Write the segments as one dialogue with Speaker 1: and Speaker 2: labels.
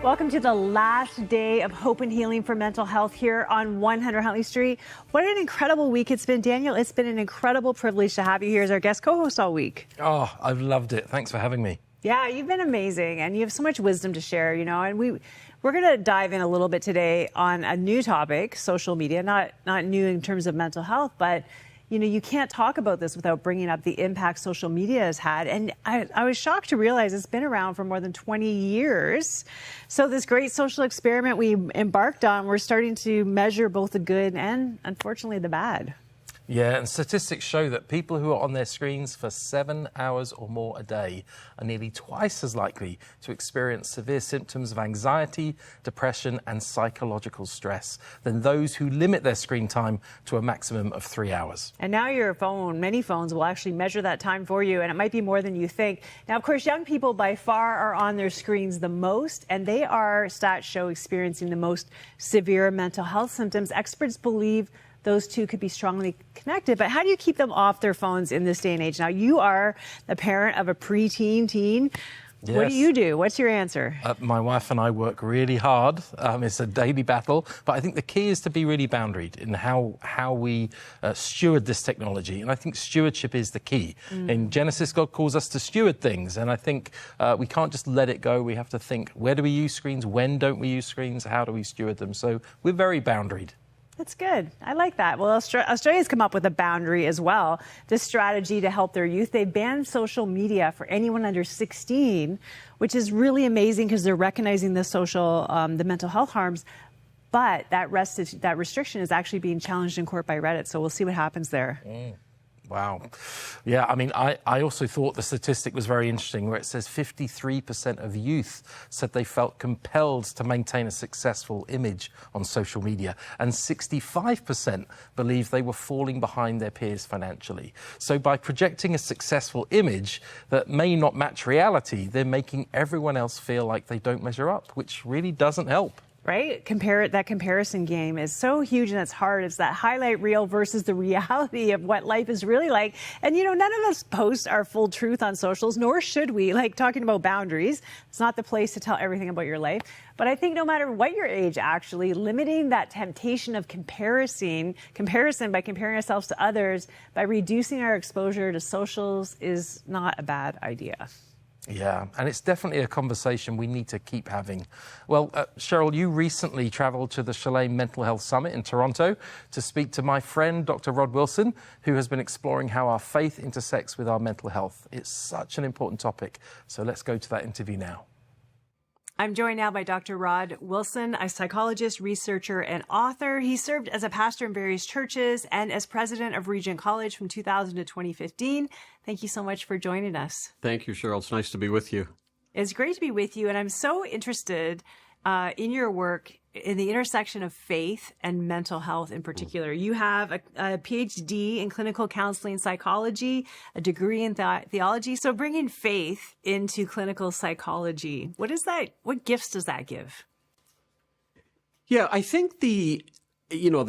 Speaker 1: Welcome to the last day of Hope and Healing for Mental Health here on 100 Huntley Street. What an incredible week it's been. Daniel, it's been an incredible privilege to have you here as our guest co-host all week.
Speaker 2: Oh, I've loved it. Thanks for having me.
Speaker 1: Yeah, you've been amazing, and you have so much wisdom to share, and we're going to dive in a little bit today on a new topic, social media, not new in terms of mental health, but you can't talk about this without bringing up the impact social media has had. And I was shocked to realize it's been around for more than 20 years. So this great social experiment we embarked on, we're starting to measure both the good and, unfortunately, the bad.
Speaker 2: Yeah, and statistics show that people who are on their screens for 7 hours or more a day are nearly twice as likely to experience severe symptoms of anxiety, depression, and psychological stress than those who limit their screen time to a maximum of 3 hours.
Speaker 1: And now your phone, many phones will actually measure that time for you, and it might be more than you think. Now, of course, young people by far are on their screens the most, and they are, stats show, experiencing the most severe mental health symptoms. Experts believe those two could be strongly connected. But how do you keep them off their phones in this day and age? Now, you are the parent of a preteen teen. Yes. What do you do? What's your answer?
Speaker 2: My wife and I work really hard. It's a daily battle. But I think the key is to be really boundaried in how we steward this technology. And I think stewardship is the key. In Genesis, God calls us to steward things. And I think we can't just let it go. We have to think, where do we use screens? When don't we use screens? How do we steward them? So we're very boundaried.
Speaker 1: That's good. I like that. Well, Australia's come up with a boundary as well, this strategy to help their youth. They banned social media for anyone under 16, which is really amazing because they're recognizing the mental health harms. But that restriction is actually being challenged in court by Reddit. So we'll see what happens there.
Speaker 2: Wow. Yeah, I mean, I also thought the statistic was very interesting where it says 53% of youth said they felt compelled to maintain a successful image on social media, and 65% believed they were falling behind their peers financially. So by projecting a successful image that may not match reality, they're making everyone else feel like they don't measure up, which really doesn't help.
Speaker 1: Right? That comparison game is so huge and it's hard. It's that highlight reel versus the reality of what life is really like. And, none of us post our full truth on socials, nor should we. Like talking about boundaries, it's not the place to tell everything about your life. But I think no matter what your age, actually, limiting that temptation of comparison by comparing ourselves to others, by reducing our exposure to socials is not a bad idea.
Speaker 2: Yeah, and it's definitely a conversation we need to keep having. Well, Cheryl, you recently travelled to the Chalet Mental Health Summit in Toronto to speak to my friend, Dr. Rod Wilson, who has been exploring how our faith intersects with our mental health. It's such an important topic. So let's go to that interview now.
Speaker 1: I'm joined now by Dr. Rod Wilson, a psychologist, researcher, and author. He served as a pastor in various churches and as president of Regent College from 2000 to 2015. Thank you so much for joining us.
Speaker 3: Thank you, Cheryl. It's nice to be with you.
Speaker 1: It's great to be with you, and I'm so interested in your work in the intersection of faith and mental health in particular. You have a PhD in clinical counseling psychology, a degree in theology. So bringing faith into clinical psychology, what gifts does that give?
Speaker 3: Yeah, I think the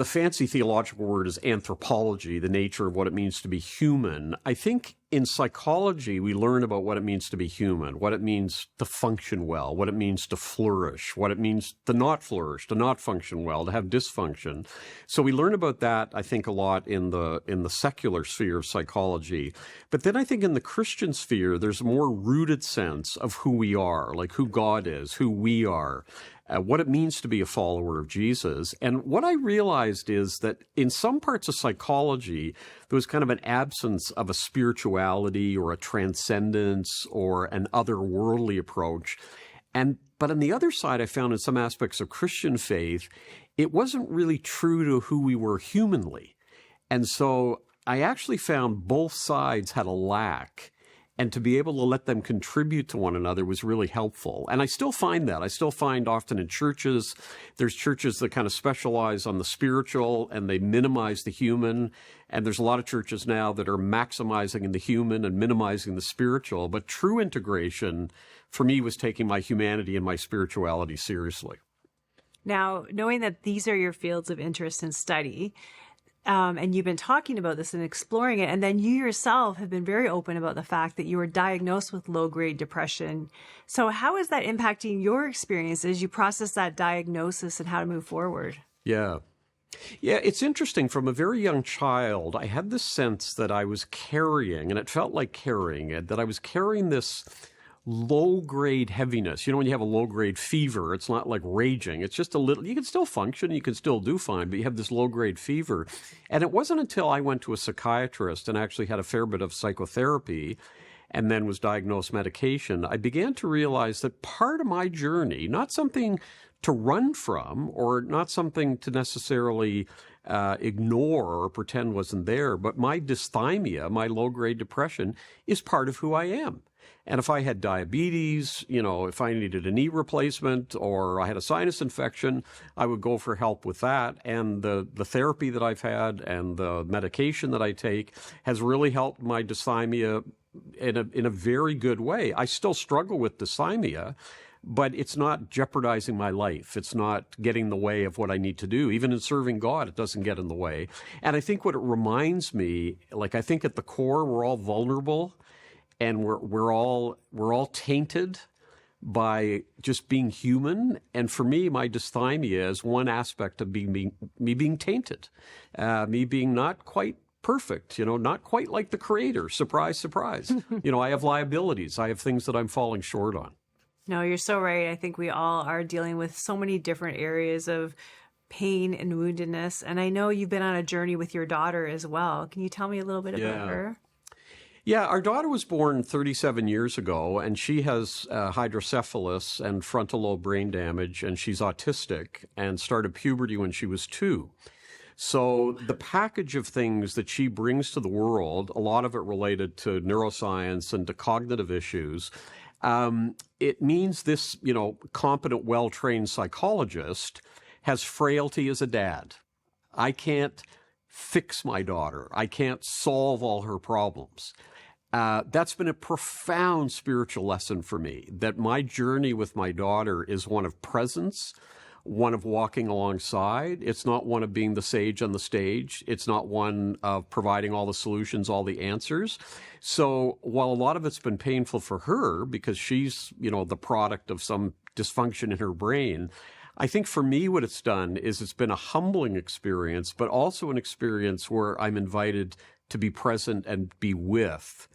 Speaker 3: fancy theological word is anthropology, the nature of what it means to be human. I think in psychology, we learn about what it means to be human, what it means to function well, what it means to flourish, what it means to not flourish, to not function well, to have dysfunction. So we learn about that, I think, a lot in the secular sphere of psychology. But then I think in the Christian sphere, there's a more rooted sense of who we are, like who God is, who we are. What it means to be a follower of Jesus. And what I realized is that in some parts of psychology, there was kind of an absence of a spirituality or a transcendence or an otherworldly approach. But on the other side, I found in some aspects of Christian faith, it wasn't really true to who we were humanly. And so I actually found both sides had a lack. And to be able to let them contribute to one another was really helpful. And I still find that. I still find often in churches, there's churches that kind of specialize on the spiritual and they minimize the human. And there's a lot of churches now that are maximizing the human and minimizing the spiritual. But true integration, for me, was taking my humanity and my spirituality seriously.
Speaker 1: Now, knowing that these are your fields of interest and study, And you've been talking about this and exploring it. And then you yourself have been very open about the fact that you were diagnosed with low-grade depression. So how is that impacting your experience as you process that diagnosis and how to move forward?
Speaker 3: Yeah. Yeah, it's interesting. From a very young child, I had this sense that I was carrying, and it felt like carrying it, that I was carrying this low-grade heaviness. You know, when you have a low-grade fever, it's not like raging. It's just a little, you can still function, you can still do fine, but you have this low-grade fever. And it wasn't until I went to a psychiatrist and actually had a fair bit of psychotherapy and then was diagnosed medication, I began to realize that part of my journey, not something to run from or not something to necessarily ignore or pretend wasn't there, but my dysthymia, my low-grade depression, is part of who I am. And if I had diabetes, you know, if I needed a knee replacement or I had a sinus infection, I would go for help with that. And the therapy that I've had and the medication that I take has really helped my dysthymia in a very good way. I still struggle with dysthymia, but it's not jeopardizing my life. It's not getting in the way of what I need to do. Even in serving God, it doesn't get in the way. And I think what it reminds me, like I think at the core, we're all vulnerable. And we're all tainted by just being human. And for me, my dysthymia is one aspect of me being tainted, me being not quite perfect, you know, not quite like the Creator. Surprise, surprise. You know, I have liabilities. I have things that I'm falling short on.
Speaker 1: No, you're so right. I think we all are dealing with so many different areas of pain and woundedness. And I know you've been on a journey with your daughter as well. Can you tell me a little bit about her?
Speaker 3: Yeah, our daughter was born 37 years ago, and she has hydrocephalus and frontal lobe brain damage, and she's autistic and started puberty when she was 2. So the package of things that she brings to the world, a lot of it related to neuroscience and to cognitive issues, it means this, you know, competent, well-trained psychologist has frailty as a dad. I can't fix my daughter. I can't solve all her problems. That's been a profound spiritual lesson for me, that my journey with my daughter is one of presence, one of walking alongside. It's not one of being the sage on the stage. It's not one of providing all the solutions, all the answers. So while a lot of it's been painful for her because she's, you know, the product of some dysfunction in her brain, I think for me what it's done is it's been a humbling experience, but also an experience where I'm invited to be present and be with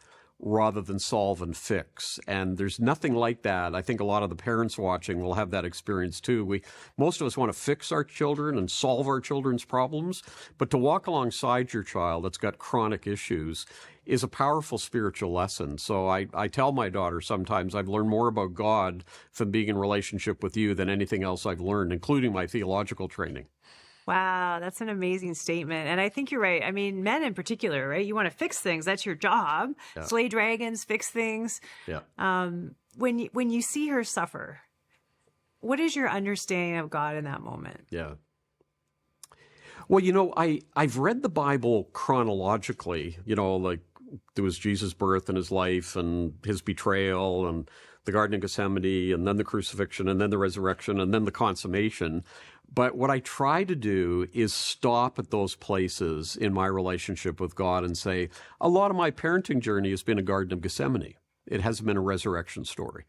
Speaker 3: rather than solve and fix. And there's nothing like that. I think a lot of the parents watching will have that experience too. Most of us want to fix our children and solve our children's problems, but to walk alongside your child that's got chronic issues is a powerful spiritual lesson. So I tell my daughter sometimes I've learned more about God from being in relationship with you than anything else I've learned, including my theological training.
Speaker 1: Wow, that's an amazing statement. And I think you're right. I mean, men in particular, right? You want to fix things. That's your job. Yeah. Slay dragons, fix things.
Speaker 3: Yeah.
Speaker 1: When you see her suffer, what is your understanding of God in that moment?
Speaker 3: Yeah. Well, you know, I've read the Bible chronologically, you know, like there was Jesus' birth and his life and his betrayal and the Garden of Gethsemane and then the crucifixion and then the resurrection and then the consummation. But what I try to do is stop at those places in my relationship with God and say, a lot of my parenting journey has been a Garden of Gethsemane. It hasn't been a resurrection story.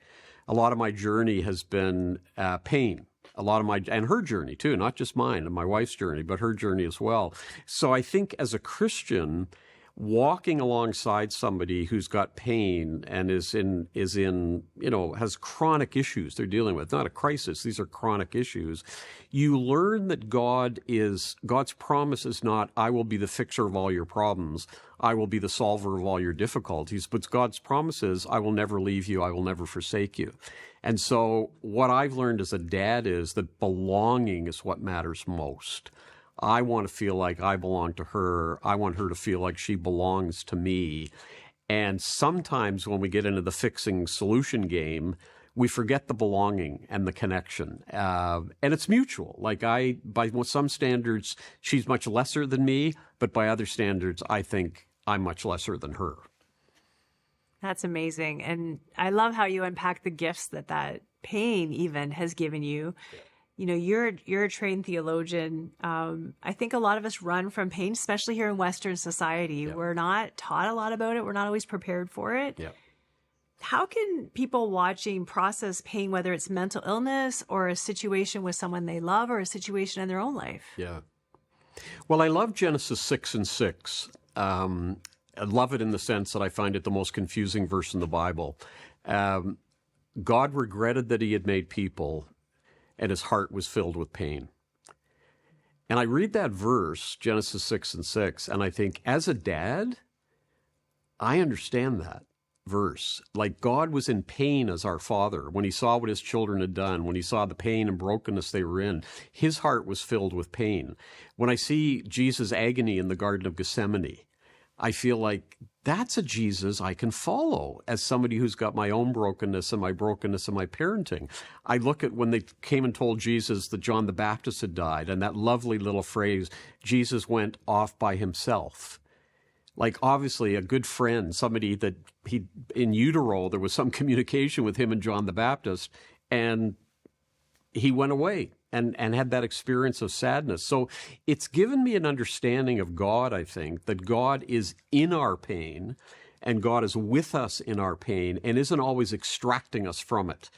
Speaker 3: A lot of my journey has been pain. And her journey too, not just mine and my wife's journey, but her journey as well. So I think as a Christian, walking alongside somebody who's got pain and is in, you know, has chronic issues they're dealing with, not a crisis, these are chronic issues. You learn that God's promise is not, I will be the fixer of all your problems. I will be the solver of all your difficulties. But God's promise is, I will never leave you. I will never forsake you. And so what I've learned as a dad is that belonging is what matters most. I want to feel like I belong to her. I want her to feel like she belongs to me. And sometimes when we get into the fixing solution game, we forget the belonging and the connection. And it's mutual. Like by some standards, she's much lesser than me, but by other standards, I think I'm much lesser than her.
Speaker 1: That's amazing. And I love how you unpack the gifts that pain even has given you. You know, you're a trained theologian. I think a lot of us run from pain, especially here in Western society.
Speaker 3: Yeah.
Speaker 1: We're not taught a lot about it. We're not always prepared for it.
Speaker 3: Yeah.
Speaker 1: How can people watching process pain, whether it's mental illness or a situation with someone they love or a situation in their own life?
Speaker 3: Yeah. Well, I love Genesis 6:6. I love it in the sense that I find it the most confusing verse in the Bible. God regretted that he had made people, and his heart was filled with pain. And I read that verse, Genesis 6:6, and I think, as a dad, I understand that verse. Like, God was in pain as our father when he saw what his children had done, when he saw the pain and brokenness they were in. His heart was filled with pain. When I see Jesus' agony in the Garden of Gethsemane, I feel like that's a Jesus I can follow as somebody who's got my own brokenness and my parenting. I look at when they came and told Jesus that John the Baptist had died, and that lovely little phrase, Jesus went off by himself. Like, obviously a good friend, somebody that in utero, there was some communication with him and John the Baptist, and he went away and had that experience of sadness. So it's given me an understanding of God, I think, that God is in our pain and God is with us in our pain and isn't always extracting us from it.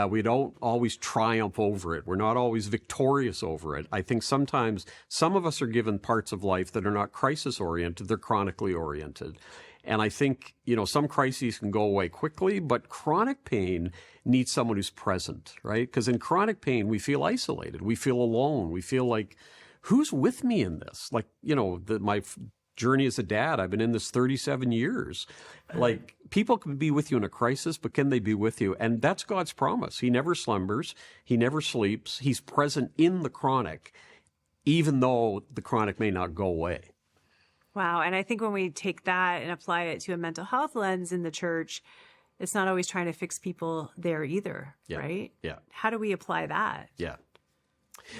Speaker 3: We don't always triumph over it. We're not always victorious over it. I think sometimes some of us are given parts of life that are not crisis-oriented, they're chronically oriented. And I think, some crises can go away quickly, but chronic pain needs someone who's present, right? Because in chronic pain, we feel isolated. We feel alone. We feel like, who's with me in this? Like, my journey as a dad, I've been in this 37 years. Like, people can be with you in a crisis, but can they be with you? And that's God's promise. He never slumbers. He never sleeps. He's present in the chronic, even though the chronic may not go away.
Speaker 1: Wow. And I think when we take that and apply it to a mental health lens in the church, it's not always trying to fix people there either, right?
Speaker 3: Yeah.
Speaker 1: How do we apply that?
Speaker 3: Yeah.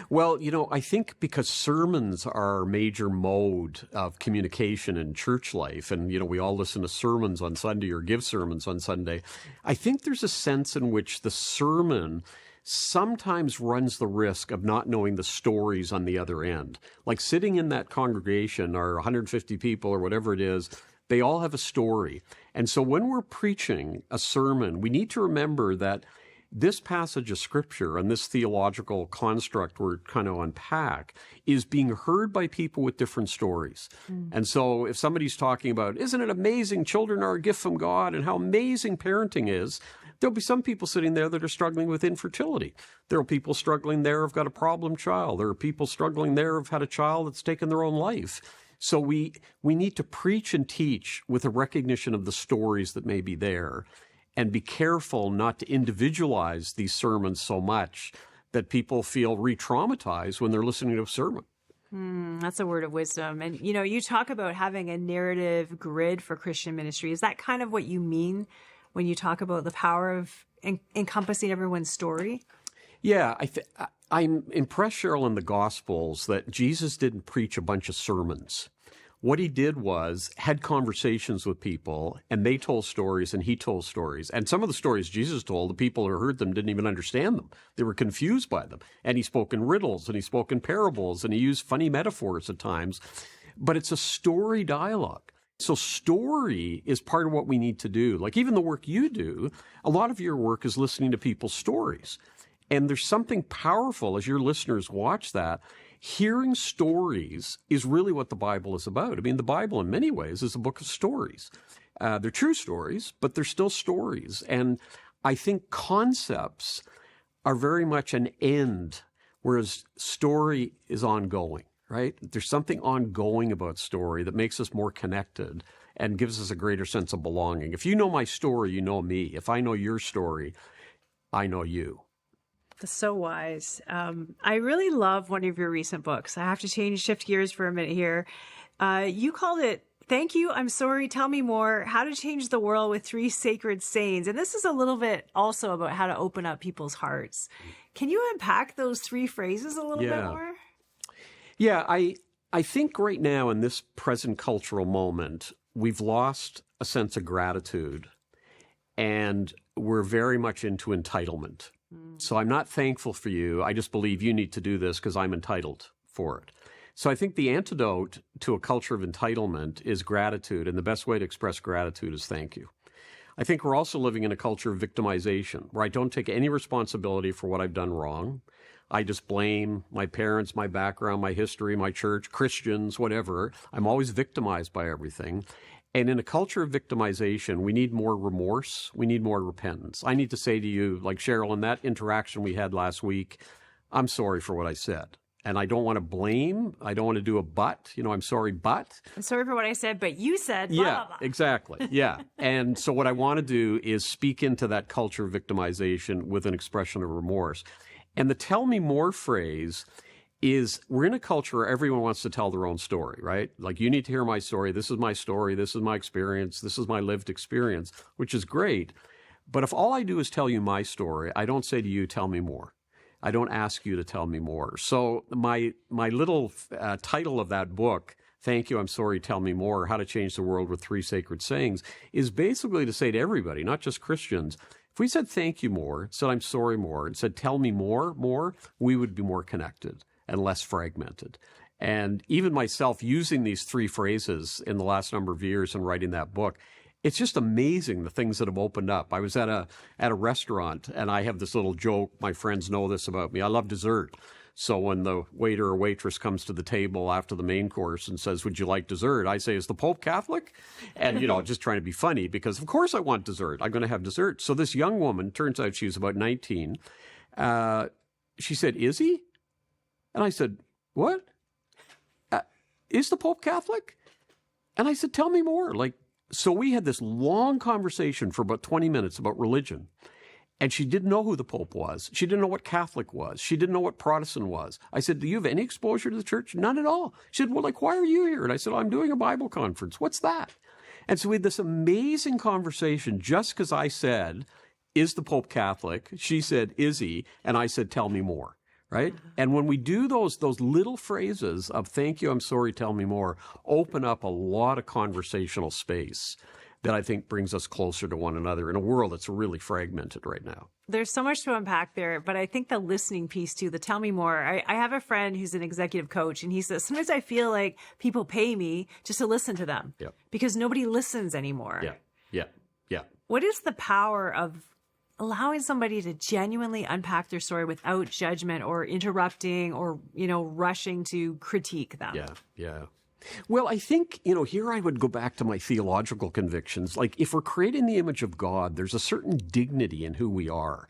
Speaker 3: Well, I think because sermons are our major mode of communication in church life, and, we all listen to sermons on Sunday or give sermons on Sunday, I think there's a sense in which the sermon sometimes runs the risk of not knowing the stories on the other end. Like, sitting in that congregation or 150 people or whatever it is, they all have a story. And so when we're preaching a sermon, we need to remember that this passage of Scripture and this theological construct we're kind of unpack is being heard by people with different stories. And so if somebody's talking about, isn't it amazing, children are a gift from God, and how amazing parenting is, there'll be some people sitting there that are struggling with infertility. There are people struggling there who've got a problem child. There are people struggling there who've had a child that's taken their own life. So we need to preach and teach with a recognition of the stories that may be there, and be careful not to individualize these sermons so much that people feel re-traumatized when they're listening to a sermon.
Speaker 1: That's a word of wisdom. And, you talk about having a narrative grid for Christian ministry. Is that kind of what you mean when you talk about the power of encompassing everyone's story?
Speaker 3: Yeah, I'm impressed, Cheryl, in the Gospels that Jesus didn't preach a bunch of sermons. What he did was had conversations with people, and they told stories, and he told stories. And some of the stories Jesus told, the people who heard them didn't even understand them. They were confused by them. And he spoke in riddles, and he spoke in parables, and he used funny metaphors at times. But it's a story dialogue. So story is part of what we need to do. Like, even the work you do, a lot of your work is listening to people's stories. And there's something powerful as your listeners watch that. Hearing stories is really what the Bible is about. I mean, the Bible in many ways is a book of stories. They're true stories, but they're still stories. And I think concepts are very much an end, whereas story is ongoing, right? There's something ongoing about story that makes us more connected and gives us a greater sense of belonging. If you know my story, you know me. If I know your story, I know you.
Speaker 1: That's so wise. I really love one of your recent books. I have to shift gears for a minute here. You called it, Thank You, I'm Sorry, Tell Me More, How to Change the World with 3 Sacred Sayings. And this is a little bit also about how to open up people's hearts. Can you unpack those 3 phrases a little bit more?
Speaker 3: Yeah, I think right now in this present cultural moment, we've lost a sense of gratitude, and we're very much into entitlement. So I'm not thankful for you. I just believe you need to do this because I'm entitled for it. So I think the antidote to a culture of entitlement is gratitude, and the best way to express gratitude is thank you. I think we're also living in a culture of victimization, where I don't take any responsibility for what I've done wrong. I just blame my parents, my background, my history, my church, Christians, whatever. I'm always victimized by everything. And in a culture of victimization, we need more remorse. We need more repentance. I need to say to you, like Cheryl, in that interaction we had last week, I'm sorry for what I said. And I don't want to blame. I don't want to do a but. I'm sorry, but.
Speaker 1: I'm sorry for what I said, but you said blah,
Speaker 3: yeah,
Speaker 1: blah, blah.
Speaker 3: Exactly. Yeah. And so what I want to do is speak into that culture of victimization with an expression of remorse. And the tell me more phrase is, we're in a culture where everyone wants to tell their own story, right? Like, you need to hear my story. This is my story. This is my experience. This is my lived experience, which is great. But if all I do is tell you my story, I don't say to you, tell me more. I don't ask you to tell me more. So my little title of that book, Thank You, I'm Sorry, Tell Me More, How to Change the World with 3 Sacred Sayings, is basically to say to everybody, not just Christians, if we said thank you more, said I'm sorry more, and said tell me more, we would be more connected and less fragmented. And even myself using these 3 phrases in the last number of years and writing that book, it's just amazing the things that have opened up. I was at a restaurant, and I have this little joke. My friends know this about me. I love dessert. So when the waiter or waitress comes to the table after the main course and says, would you like dessert? I say, is the Pope Catholic? And, just trying to be funny, because of course I want dessert. I'm going to have dessert. So this young woman, turns out she was about 19. She said, is he? And I said, what? Is the Pope Catholic? And I said, tell me more. So we had this long conversation for about 20 minutes about religion. And she didn't know who the Pope was. She didn't know what Catholic was. She didn't know what Protestant was. I said, do you have any exposure to the church? None at all. She said, well, why are you here? And I said, I'm doing a Bible conference. What's that? And so we had this amazing conversation just because I said, is the Pope Catholic? She said, is he? And I said, tell me more. Right? And when we do those little phrases of thank you, I'm sorry, tell me more, open up a lot of conversational space that I think brings us closer to one another in a world that's really fragmented right now.
Speaker 1: There's so much to unpack there, but I think the listening piece too, the tell me more. I have a friend who's an executive coach, and he says, sometimes I feel like people pay me just to listen to them because nobody listens anymore.
Speaker 3: Yeah.
Speaker 1: What is the power of allowing somebody to genuinely unpack their story without judgment or interrupting or, rushing to critique them?
Speaker 3: Yeah. Well, I think, here I would go back to my theological convictions. Like, if we're creating the image of God, there's a certain dignity in who we are.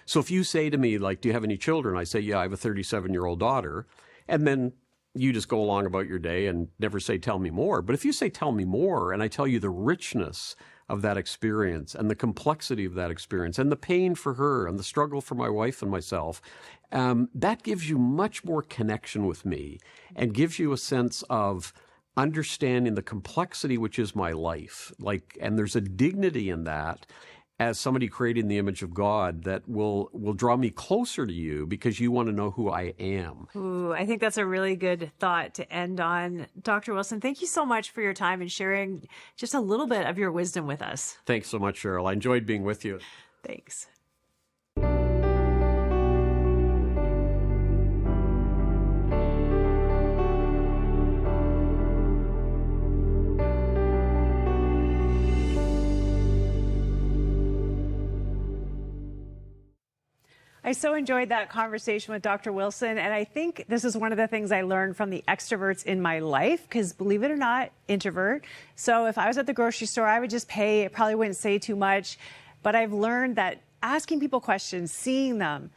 Speaker 3: So if you say to me, do you have any children? I say, yeah, I have a 37-year-old daughter. And then you just go along about your day and never say, tell me more. But if you say, tell me more, and I tell you the richness of that experience and the complexity of that experience and the pain for her and the struggle for my wife and myself, that gives you much more connection with me and gives you a sense of understanding the complexity which is my life. And there's a dignity in that as somebody creating the image of God that will draw me closer to you because you want to know who I am.
Speaker 1: Ooh, I think that's a really good thought to end on. Dr. Wilson, thank you so much for your time and sharing just a little bit of your wisdom with us.
Speaker 3: Thanks so much, Cheryl. I enjoyed being with you.
Speaker 1: Thanks. I so enjoyed that conversation with Dr. Wilson, and I think this is one of the things I learned from the extroverts in my life, because believe it or not, introvert. So if I was at the grocery store, I would just pay. I probably wouldn't say too much, but I've learned that asking people questions, seeing them,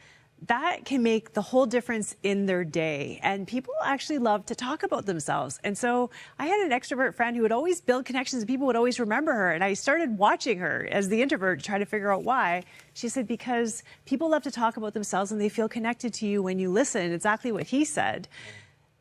Speaker 1: that can make the whole difference in their day. And people actually love to talk about themselves. And so I had an extrovert friend who would always build connections and people would always remember her. And I started watching her as the introvert to try to figure out why. She said, because people love to talk about themselves and they feel connected to you when you listen. Exactly what he said.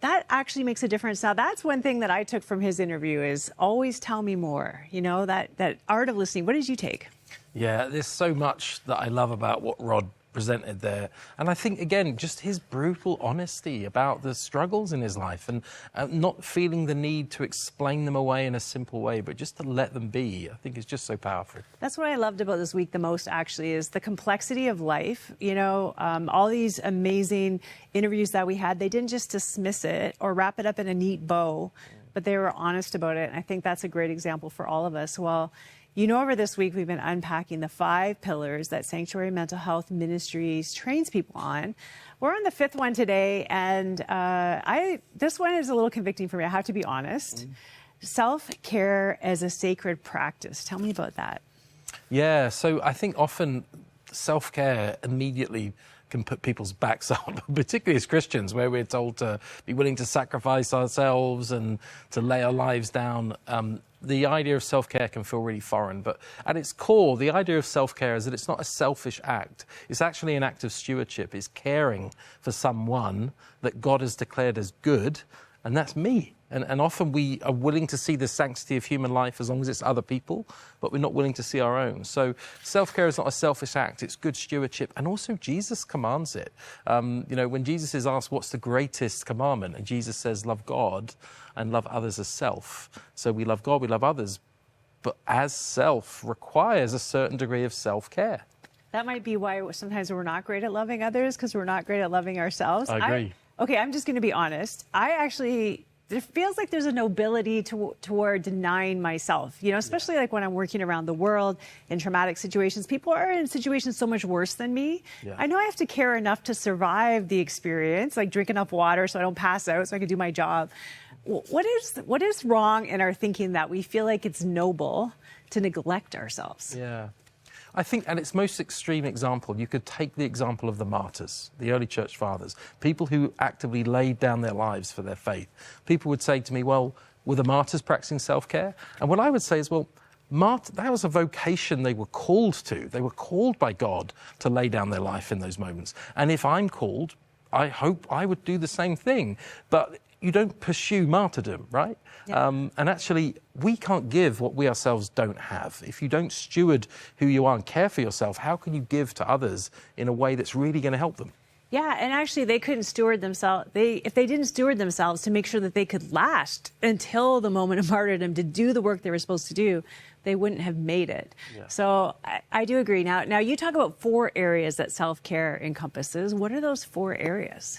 Speaker 1: That actually makes a difference. Now, that's one thing that I took from his interview is always tell me more. That art of listening. What did you take?
Speaker 2: Yeah, there's so much that I love about what Rod presented there. And I think, again, just his brutal honesty about the struggles in his life and not feeling the need to explain them away in a simple way, but just to let them be, I think is just so powerful.
Speaker 1: That's what I loved about this week the most, actually, is the complexity of life. You know, all these amazing interviews that we had, they didn't just dismiss it or wrap it up in a neat bow, but they were honest about it. And I think that's a great example for all of us. Well, you know, over this week, we've been unpacking the 5 pillars that Sanctuary Mental Health Ministries trains people on. We're on the 5th one today, and this one is a little convicting for me. I have to be honest. Self-care as a sacred practice. Tell me about that.
Speaker 2: Yeah, so I think often self-care immediately can put people's backs up, particularly as Christians, where we're told to be willing to sacrifice ourselves and to lay our lives down. The idea of self-care can feel really foreign, but at its core, the idea of self-care is that it's not a selfish act. It's actually an act of stewardship. It's caring for someone that God has declared as good, and that's me. And often we are willing to see the sanctity of human life as long as it's other people, but we're not willing to see our own. So self-care is not a selfish act, it's good stewardship. And also Jesus commands it. You know, when Jesus is asked what's the greatest commandment, and Jesus says, love God and love others as self. So we love God, we love others, but as self requires a certain degree of self-care.
Speaker 1: That might be why sometimes we're not great at loving others, because we're not great at loving ourselves.
Speaker 2: I agree.
Speaker 1: Okay, I'm just going to be honest. It feels like there's a nobility toward denying myself, you know, especially like when I'm working around the world in traumatic situations. People are in situations so much worse than me. Yeah. I know I have to care enough to survive the experience, like drink enough water so I don't pass out so I can do my job. What is wrong in our thinking that we feel like it's noble to neglect ourselves?
Speaker 2: Yeah. I think, at its most extreme example, you could take the example of the martyrs, the early church fathers, people who actively laid down their lives for their faith. People would say to me, well, were the martyrs practicing self-care? And what I would say is, well, that was a vocation they were called to. They were called by God to lay down their life in those moments. And if I'm called, I hope I would do the same thing. But you don't pursue martyrdom, right? Yeah. And actually, we can't give what we ourselves don't have. If you don't steward who you are and care for yourself, how can you give to others in a way that's really going to help them?
Speaker 1: Yeah, and actually they couldn't steward themselves. If they didn't steward themselves to make sure that they could last until the moment of martyrdom to do the work they were supposed to do, they wouldn't have made it. Yeah. So I do agree. Now you talk about 4 areas that self-care encompasses. What are those 4 areas?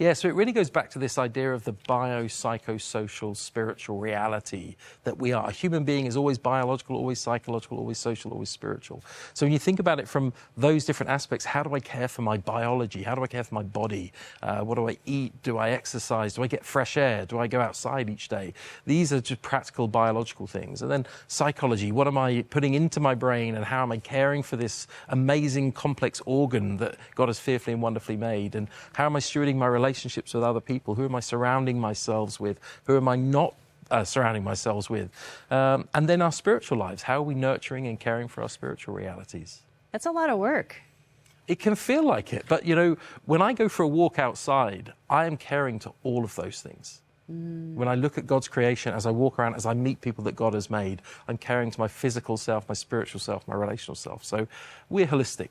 Speaker 2: Yeah, so it really goes back to this idea of the biopsychosocial spiritual reality that we are. A human being is always biological, always psychological, always social, always spiritual. So when you think about it from those different aspects, how do I care for my biology? How do I care for my body? What do I eat? Do I exercise? Do I get fresh air? Do I go outside each day? These are just practical biological things. And then psychology, what am I putting into my brain and how am I caring for this amazing complex organ that God has fearfully and wonderfully made? And how am I stewarding my relationships with other people? Who am I surrounding myself with? Who am I not surrounding myself with? And then our spiritual lives. How are we nurturing and caring for our spiritual realities?
Speaker 1: That's a lot of work.
Speaker 2: It can feel like it. But, you know, when I go for a walk outside, I am caring to all of those things. When I look at God's creation, as I walk around, as I meet people that God has made, I'm caring to my physical self, my spiritual self, my relational self. So we're holistic.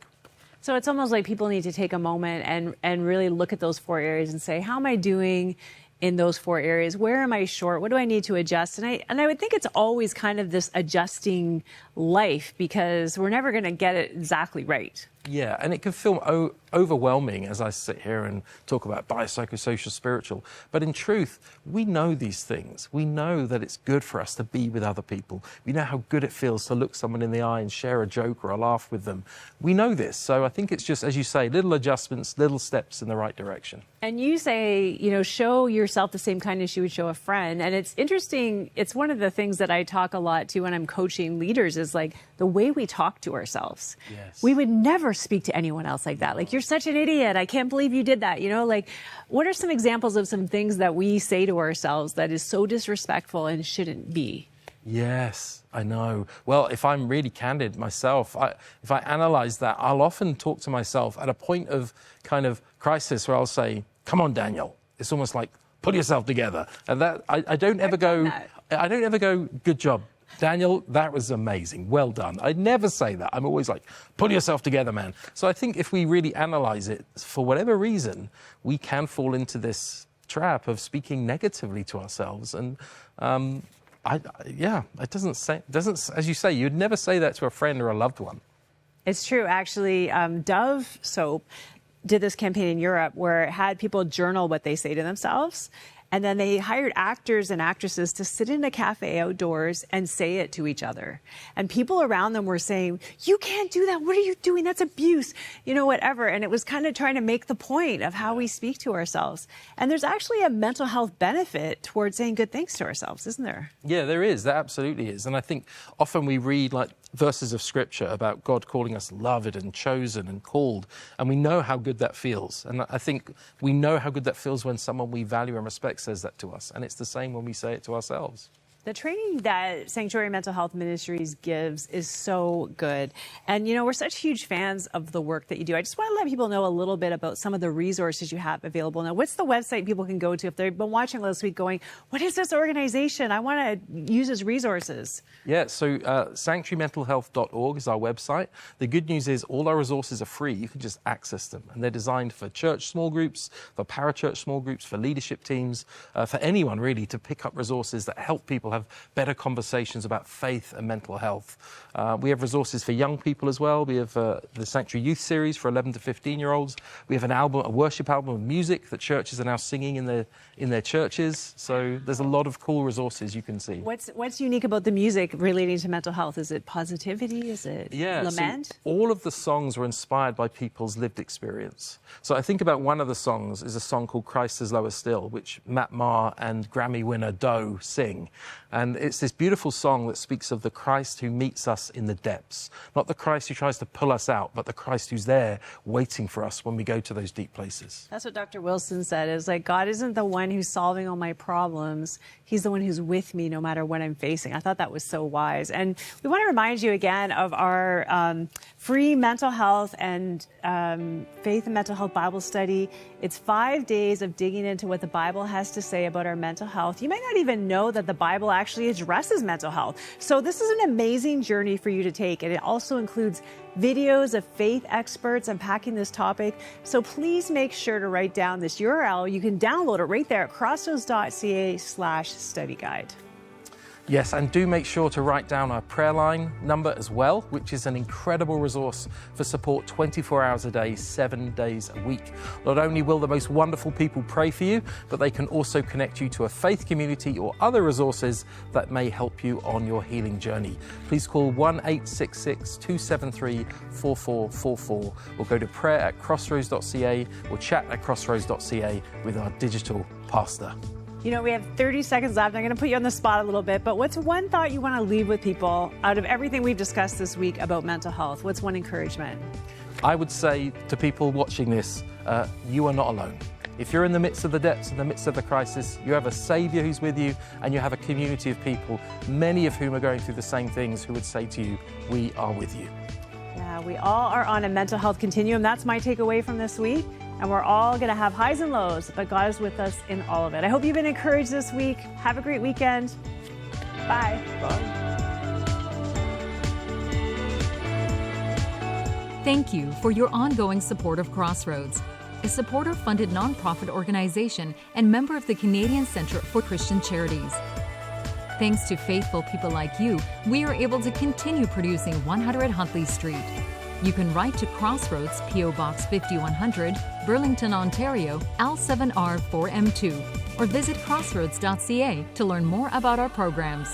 Speaker 1: So it's almost like people need to take a moment and really look at those 4 areas and say, how am I doing in those 4 areas? Where am I short? What do I need to adjust? And I would think it's always kind of this adjusting life, because we're never going to get it exactly right.
Speaker 2: Yeah, and it can feel overwhelming as I sit here and talk about biopsychosocial spiritual. But in truth, we know these things. We know that it's good for us to be with other people. We know how good it feels to look someone in the eye and share a joke or a laugh with them. We know this. So I think it's just, as you say, little adjustments, little steps in the right direction. And
Speaker 1: you say, you know, show yourself the same kindness you would show a friend. And it's interesting. It's one of the things that I talk a lot to when I'm coaching leaders is like the way we talk to ourselves.
Speaker 2: Yes.
Speaker 1: We would never speak to anyone else like that. Like, you're such an idiot. I can't believe you did that. You know, like, what are some examples of some things that we say to ourselves that is so disrespectful and shouldn't be?
Speaker 2: Yes, I know. Well, if I'm really candid myself, if I analyze that, I'll often talk to myself at a point of kind of crisis where I'll say, come on, Daniel. It's almost like, pull yourself together. And that I don't ever go, good job. Daniel, that was amazing. Well done. I never say that. I'm always like, pull yourself together, man. So I think if we really analyze it, for whatever reason, we can fall into this trap of speaking negatively to ourselves. And it doesn't, as you say, you'd never say that to a friend or a loved one.
Speaker 1: It's true. Actually, Dove soap did this campaign in Europe where it had people journal what they say to themselves. And then they hired actors and actresses to sit in a cafe outdoors and say it to each other. And people around them were saying, you can't do that. What are you doing? That's abuse, whatever. And it was kind of trying to make the point of how we speak to ourselves. And there's actually a mental health benefit towards saying good things to ourselves, isn't there?
Speaker 2: Yeah, there is. There absolutely is. And I think often we read like verses of scripture about God calling us loved and chosen and called, and we know how good that feels. And I think we know how good that feels when someone we value and respect says that to us, and it's the same when we say it to ourselves.
Speaker 1: The training that Sanctuary Mental Health Ministries gives is so good. And, we're such huge fans of the work that you do. I just want to let people know a little bit about some of the resources you have available now. What's the website people can go to if they've been watching this week going, what is this organization? I want to use its resources.
Speaker 2: Yeah, so sanctuarymentalhealth.org is our website. The good news is all our resources are free. You can just access them. And they're designed for church small groups, for parachurch small groups, for leadership teams, for anyone really to pick up resources that help people have better conversations about faith and mental health. We have resources for young people as well. We have the Sanctuary Youth Series for 11 to 15-year-olds. We have a worship album of music that churches are now singing in their churches. So there's a lot of cool resources you can see.
Speaker 1: What's unique about the music relating to mental health? Is it positivity? Is it lament?
Speaker 2: So all of the songs were inspired by people's lived experience. So I think about one of the songs is a song called Christ is Lower Still, which Matt Maher and Grammy winner Doe sing. And it's this beautiful song that speaks of the Christ who meets us in the depths. Not the Christ who tries to pull us out, but the Christ who's there waiting for us when we go to those deep places.
Speaker 1: That's what Dr. Wilson said, is like, God isn't the one who's solving all my problems. He's the one who's with me no matter what I'm facing. I thought that was so wise. And we want to remind you again of our free mental health and faith and mental health Bible study. It's 5 days of digging into what the Bible has to say about our mental health. You might not even know that the Bible actually addresses mental health. So this is an amazing journey for you to take. And it also includes videos of faith experts unpacking this topic. So please make sure to write down this URL. You can download it right there at crossroads.ca/study guide.
Speaker 2: Yes, and do make sure to write down our prayer line number as well, which is an incredible resource for support 24 hours a day, 7 days a week. Not only will the most wonderful people pray for you, but they can also connect you to a faith community or other resources that may help you on your healing journey. Please call 1-866-273-4444 or go to prayer@crossroads.ca or chat@crossroads.ca with our digital pastor.
Speaker 1: We have 30 seconds left. I'm going to put you on the spot a little bit, but what's one thought you want to leave with people out of everything we've discussed this week about mental health? What's one encouragement?
Speaker 2: I would say to people watching this, you are not alone. If you're in the midst of the depths, in the midst of the crisis, you have a Saviour who's with you, and you have a community of people, many of whom are going through the same things, who would say to you, we are with you.
Speaker 1: Yeah, we all are on a mental health continuum. That's my takeaway from this week. And we're all going to have highs and lows, but God is with us in all of it. I hope you've been encouraged this week. Have a great weekend. Bye.
Speaker 2: Bye.
Speaker 4: Thank you for your ongoing support of Crossroads, a supporter-funded nonprofit organization and member of the Canadian Centre for Christian Charities. Thanks to faithful people like you, we are able to continue producing 100 Huntley Street. You can write to Crossroads, P.O. Box 5100, Burlington, Ontario, L7R4M2, or visit crossroads.ca to learn more about our programs.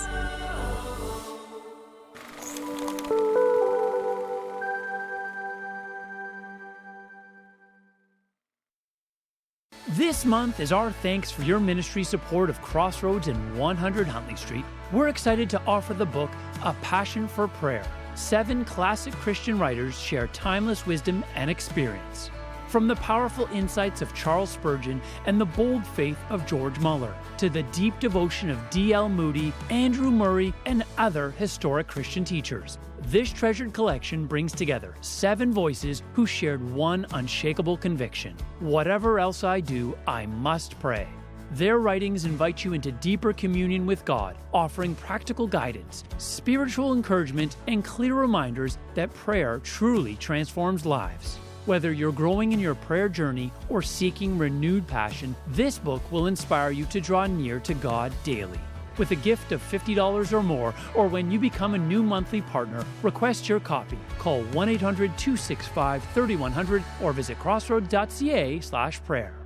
Speaker 5: This month is our thanks for your ministry support of Crossroads and 100 Huntley Street. We're excited to offer the book, A Passion for Prayer. 7 classic Christian writers share timeless wisdom and experience. From the powerful insights of Charles Spurgeon and the bold faith of George Muller, to the deep devotion of D.L. Moody, Andrew Murray, and other historic Christian teachers. This treasured collection brings together 7 voices who shared one unshakable conviction: whatever else I do, I must pray. Their writings invite you into deeper communion with God, offering practical guidance, spiritual encouragement, and clear reminders that prayer truly transforms lives. Whether you're growing in your prayer journey or seeking renewed passion, this book will inspire you to draw near to God daily. With a gift of $50 or more, or when you become a new monthly partner, request your copy. Call 1-800-265-3100 or visit crossroads.ca/prayer.